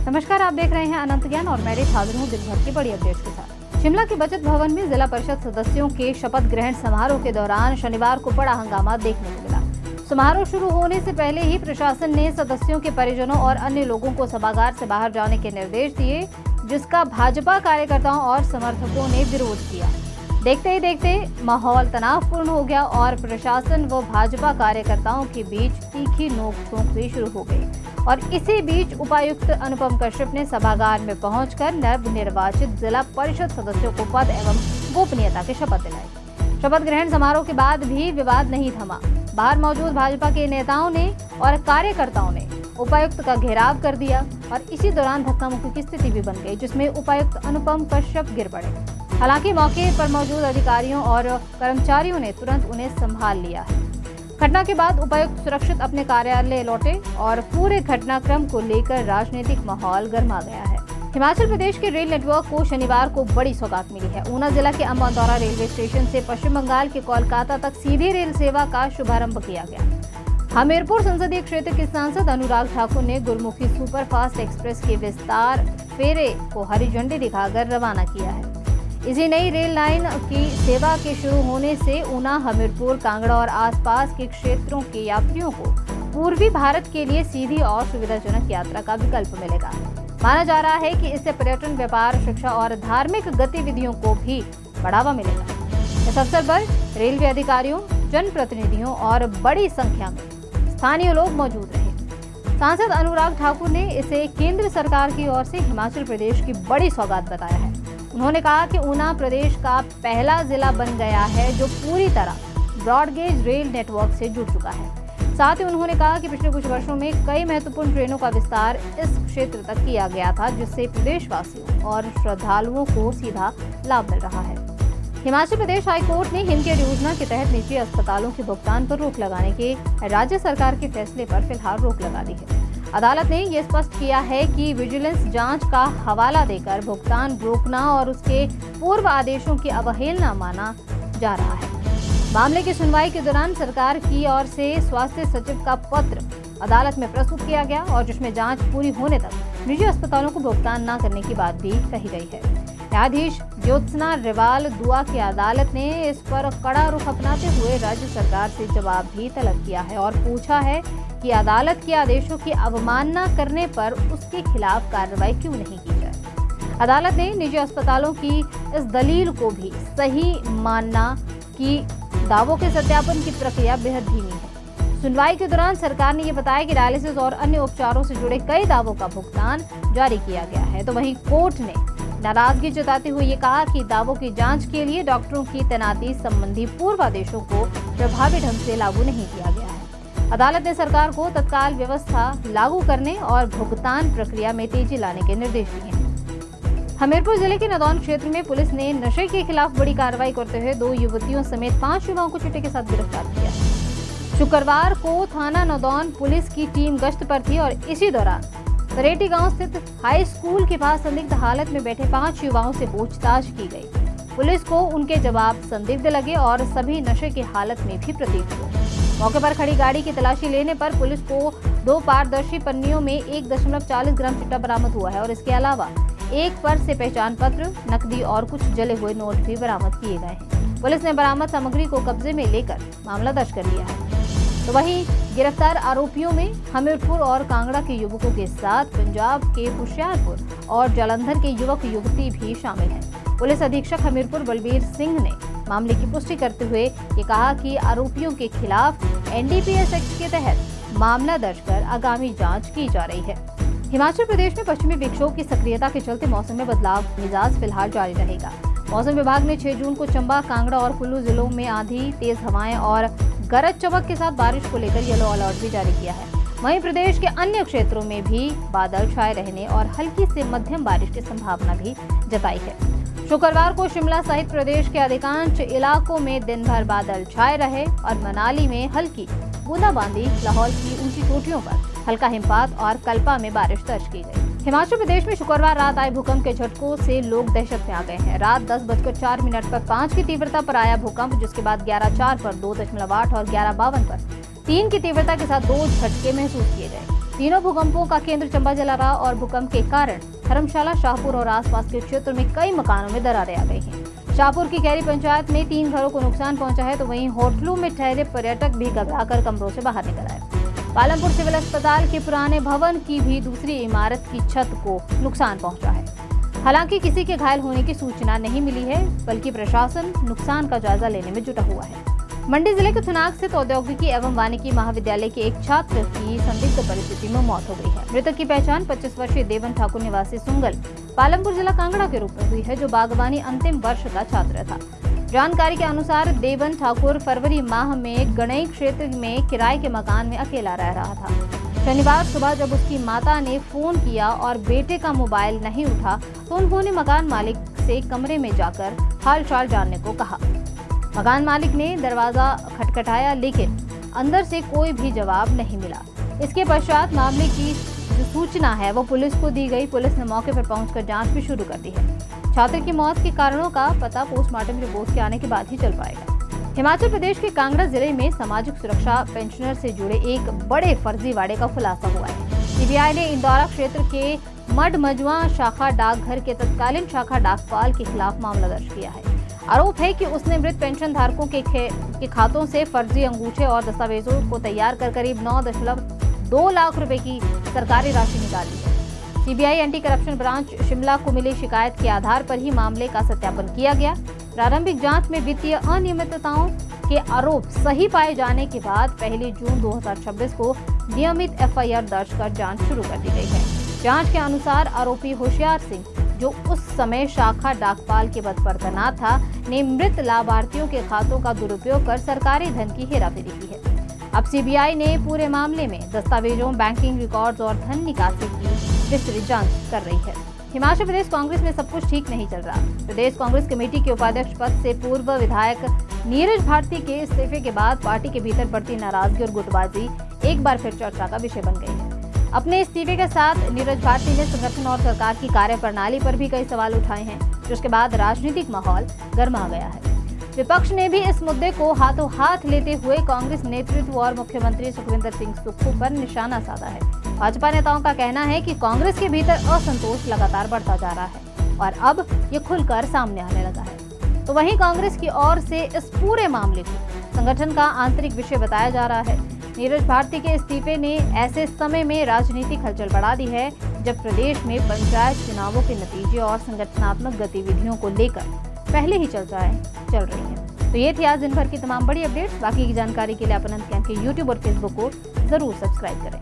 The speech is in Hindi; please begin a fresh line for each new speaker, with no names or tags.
नमस्कार, आप देख रहे हैं अनंत ज्ञान और मैं हाजिर हूँ दिन भर की बड़ी अपडेट्स के साथ। शिमला के बचत भवन में जिला परिषद सदस्यों के शपथ ग्रहण समारोह के दौरान शनिवार को बड़ा हंगामा देखने को मिला। समारोह शुरू होने से पहले ही प्रशासन ने सदस्यों के परिजनों और अन्य लोगों को सभागार से बाहर जाने के निर्देश दिए, जिसका भाजपा कार्यकर्ताओं और समर्थकों ने विरोध किया। देखते ही देखते माहौल तनावपूर्ण हो गया और प्रशासन व भाजपा कार्यकर्ताओं के बीच तीखी नोक-झोंक भी शुरू हो गई। और इसी बीच उपायुक्त अनुपम कश्यप ने सभागार में पहुंचकर नवनिर्वाचित जिला परिषद सदस्यों को पद एवं गोपनीयता की शपथ दिलाई। शपथ ग्रहण समारोह के बाद भी विवाद नहीं थमा। बाहर मौजूद भाजपा के नेताओं ने और कार्यकर्ताओं ने उपायुक्त का घेराव कर दिया और इसी दौरान धक्का मुक्की की स्थिति भी बन गई, जिसमें उपायुक्त अनुपम कश्यप गिर पड़े। हालांकि मौके पर मौजूद अधिकारियों और कर्मचारियों ने तुरंत उन्हें संभाल लिया है। घटना के बाद उपायुक्त सुरक्षित अपने कार्यालय लौटे और पूरे घटनाक्रम को लेकर राजनीतिक माहौल गर्मा गया है। हिमाचल प्रदेश के रेल नेटवर्क को शनिवार को बड़ी सौगात मिली है। ऊना जिला के अम्बादौरा रेलवे स्टेशन से पश्चिम बंगाल के कोलकाता तक सीधी रेल सेवा का शुभारंभ किया गया। हमीरपुर संसदीय क्षेत्र के सांसद अनुराग ठाकुर ने गुरुमुखी सुपरफास्ट एक्सप्रेस के विस्तार फेरे को हरी झंडी दिखाकर रवाना किया है। इसी नई रेल लाइन की सेवा के शुरू होने से ऊना, हमीरपुर, कांगड़ा और आसपास के क्षेत्रों के यात्रियों को पूर्वी भारत के लिए सीधी और सुविधाजनक यात्रा का विकल्प मिलेगा। माना जा रहा है कि इससे पर्यटन, व्यापार, शिक्षा और धार्मिक गतिविधियों को भी बढ़ावा मिलेगा। इस अवसर पर रेलवे अधिकारियों, जनप्रतिनिधियों और बड़ी संख्या में स्थानीय लोग मौजूद रहे। सांसद अनुराग ठाकुर ने इसे केंद्र सरकार की ओर से हिमाचल प्रदेश की बड़ी सौगात बताया है। उन्होंने कहा कि ऊना प्रदेश का पहला जिला बन गया है जो पूरी तरह ब्रॉडगेज रेल नेटवर्क से जुड़ चुका है। साथ ही उन्होंने कहा कि पिछले कुछ वर्षों में कई महत्वपूर्ण ट्रेनों का विस्तार इस क्षेत्र तक किया गया था, जिससे प्रदेशवासियों और श्रद्धालुओं को सीधा लाभ मिल रहा है। हिमाचल प्रदेश हाईकोर्ट ने हिमकेयर योजना के तहत निजी अस्पतालों के भुगतान पर रोक लगाने के राज्य सरकार के फैसले पर फिलहाल रोक लगा दी है। अदालत ने यह स्पष्ट किया है कि विजिलेंस जांच का हवाला देकर भुगतान रोकना और उसके पूर्व आदेशों की अवहेलना माना जा रहा है। मामले की सुनवाई के दौरान सरकार की ओर से स्वास्थ्य सचिव का पत्र अदालत में प्रस्तुत किया गया और जिसमें जांच पूरी होने तक निजी अस्पतालों को भुगतान न करने की बात भी कही गई है। न्यायाधीश ज्योत्सना रिवाल दुआ की अदालत ने इस पर कड़ा रुख अपनाते हुए राज्य सरकार से जवाब भी तलब किया है और पूछा है कि अदालत के आदेशों की अवमानना करने पर उसके खिलाफ कार्रवाई क्यों नहीं की जाए। अदालत ने निजी अस्पतालों की इस दलील को भी सही माना कि दावों के सत्यापन की प्रक्रिया बेहद धीमी है। सुनवाई के दौरान सरकार ने यह बताया कि डायलिसिस और अन्य उपचारों से जुड़े कई दावों का भुगतान जारी किया गया है, तो वहीं कोर्ट ने नाराजगी जताते हुए ये कहा कि दावों की जांच के लिए डॉक्टरों की तैनाती संबंधी पूर्व आदेशों को प्रभावी ढंग से लागू नहीं किया गया है। अदालत ने सरकार को तत्काल व्यवस्था लागू करने और भुगतान प्रक्रिया में तेजी लाने के निर्देश दिए हैं। हमीरपुर जिले के नदौन क्षेत्र में पुलिस ने नशे के खिलाफ बड़ी कार्रवाई करते हुए 2 युवतियों समेत 5 युवाओं को चिट्टे के साथ गिरफ्तार किया। शुक्रवार को थाना नदौन पुलिस की टीम गश्त पर थी और इसी दौरान तरेटी गांव स्थित हाई स्कूल के पास संदिग्ध हालत में बैठे 5 युवाओं से पूछताछ की गई। पुलिस को उनके जवाब संदिग्ध लगे और सभी नशे की हालत में भी प्रतीत हुए। मौके पर खड़ी गाड़ी की तलाशी लेने पर पुलिस को 2 पारदर्शी पन्नियों में 1.40 ग्राम चिट्टा बरामद हुआ है और इसके अलावा एक पर्स से पहचान पत्र, नकदी और कुछ जले हुए नोट भी बरामद किए गए हैं। पुलिस ने बरामद सामग्री को कब्जे में लेकर मामला दर्ज कर लिया है। तो वहीं गिरफ्तार आरोपियों में हमीरपुर और कांगड़ा के युवकों के साथ पंजाब के होशियारपुर और जालंधर के युवक युवती भी शामिल हैं। पुलिस अधीक्षक हमीरपुर बलबीर सिंह ने मामले की पुष्टि करते हुए ये कहा कि आरोपियों के खिलाफ NDPS एक्ट के तहत मामला दर्ज कर आगामी जांच की जा रही है। हिमाचल प्रदेश में पश्चिमी विक्षोभ की सक्रियता के चलते मौसम में बदलाव मिजाज फिलहाल जारी रहेगा। मौसम विभाग ने 6 जून को चंबा, कांगड़ा और कुल्लू जिलों में आंधी, तेज हवाएं और गरज चमक के साथ बारिश को लेकर येलो अलर्ट भी जारी किया है। वहीं प्रदेश के अन्य क्षेत्रों में भी बादल छाए रहने और हल्की से मध्यम बारिश की संभावना भी जताई है। शुक्रवार को शिमला सहित प्रदेश के अधिकांश इलाकों में दिन भर बादल छाए रहे और मनाली में हल्की बूंदाबांदी, लाहौल की ऊंची चोटियों पर हल्का हिमपात और कल्पा में बारिश दर्ज की गई। हिमाचल प्रदेश में शुक्रवार रात आए भूकंप के झटकों से लोग दहशत में आ गए हैं। रात 10:04 पर 5 की तीव्रता पर आया भूकंप, जिसके बाद 11:04 पर 2.8 और 11:52 पर 3 की तीव्रता के साथ 2 झटके महसूस किए गए। तीनों भूकंपों का केंद्र चंबा जिला रहा और भूकंप के कारण धर्मशाला, शाहपुर और आसपास के क्षेत्र में कई मकानों में दरारें आ गई हैं। शाहपुर की कैरी पंचायत में 3 घरों को नुकसान पहुंचा है, तो वहीं होटलों में ठहरे पर्यटक भी घबराकर कमरों से बाहर निकल आए। पालमपुर सिविल अस्पताल के पुराने भवन की भी दूसरी इमारत की छत को नुकसान पहुंचा है। हालांकि किसी के घायल होने की सूचना नहीं मिली है, बल्कि प्रशासन नुकसान का जायजा लेने में जुटा हुआ है। मंडी जिले के थुनाग स्थित औद्योगिकी एवं वानिकी महाविद्यालय के एक छात्र की संदिग्ध परिस्थिति में मौत हो गई है। मृतक की पहचान 25 वर्षीय देवन ठाकुर निवासी सुंगल, पालमपुर जिला कांगड़ा के रूप में हुई है, जो बागवानी अंतिम वर्ष का छात्र था। जानकारी के अनुसार देवन ठाकुर फरवरी माह में गणई क्षेत्र में किराए के मकान में अकेला रह रहा था। शनिवार सुबह जब उसकी माता ने फोन किया और बेटे का मोबाइल नहीं उठा, तो उन्होंने मकान मालिक से कमरे में जाकर हालचाल जानने को कहा। मकान मालिक ने दरवाजा खटखटाया, लेकिन अंदर से कोई भी जवाब नहीं मिला। इसके पश्चात मामले की जो सूचना है वो पुलिस को दी गई। पुलिस ने मौके पर पहुंचकर जांच भी शुरू कर दी है। छात्र की मौत के कारणों का पता पोस्टमार्टम रिपोर्ट के आने के बाद ही चल पाएगा। हिमाचल प्रदेश के कांगड़ा जिले में सामाजिक सुरक्षा पेंशनर से जुड़े एक बड़े फर्जीवाड़े का खुलासा हुआ है। सीबीआई ने इंदौरा क्षेत्र के मडमजुआ शाखा डाकघर के तत्कालीन शाखा डाकपाल के खिलाफ मामला दर्ज किया है। आरोप है कि उसने मृत पेंशन धारकों के खातों से फर्जी अंगूठे और दस्तावेजों को तैयार कर करीब 9.2 लाख रुपए की सरकारी राशि निकाली है। CBI anti corruption branch Shimla को मिली शिकायत के आधार पर ही मामले का सत्यापन किया गया। प्रारंभिक जांच में वित्तीय अनियमितताओं के आरोप सही पाए जाने के बाद 1 जून 2026 को नियमित एफआईआर दर्ज कर जांच शुरू कर दी गई है। जांच के अनुसार आरोपी होशियार सिंह, जो उस समय शाखा डाकपाल के पद पर तैनात था, ने मृत लाभार्थियों के खातों का दुरुपयोग कर सरकारी धन की हेराफेरी की है। अब सीबीआई ने पूरे मामले में दस्तावेजों, बैंकिंग रिकॉर्ड्स और धन निकासी की विस्तृत जांच कर रही है। हिमाचल प्रदेश कांग्रेस में सब कुछ ठीक नहीं चल रहा। प्रदेश कांग्रेस कमेटी के उपाध्यक्ष पद से पूर्व विधायक नीरज भारती के इस्तीफे के बाद पार्टी के भीतर बढ़ती नाराजगी और गुटबाजी एक बार फिर चर्चा का विषय बन गई है। अपने इस्तीफे के साथ नीरज भारती ने संगठन और सरकार की कार्यप्रणाली पर भी कई सवाल उठाए हैं, जिसके बाद राजनीतिक माहौल गर्मा गया है। विपक्ष ने भी इस मुद्दे को हाथों हाथ लेते हुए कांग्रेस नेतृत्व और मुख्यमंत्री सुखविंदर सिंह सुक्खू पर निशाना साधा है। भाजपा नेताओं का कहना है कि कांग्रेस के भीतर असंतोष लगातार बढ़ता जा रहा है और अब ये खुलकर सामने आने लगा है। तो वहीं कांग्रेस की ओर से इस पूरे मामले को संगठन का आंतरिक विषय बताया जा रहा है। नीरज भारती के इस्तीफे ने ऐसे समय में राजनीतिक हलचल बढ़ा दी है जब प्रदेश में पंचायत चुनावों के नतीजे और संगठनात्मक गतिविधियों को लेकर पहले ही चर्चाएं चल रही हैं। तो ये थी आज दिन भर की तमाम बड़ी अपडेट्स। बाकी की जानकारी के लिए आप अनंत कैंप के यूट्यूब और फेसबुक को जरूर सब्सक्राइब करें।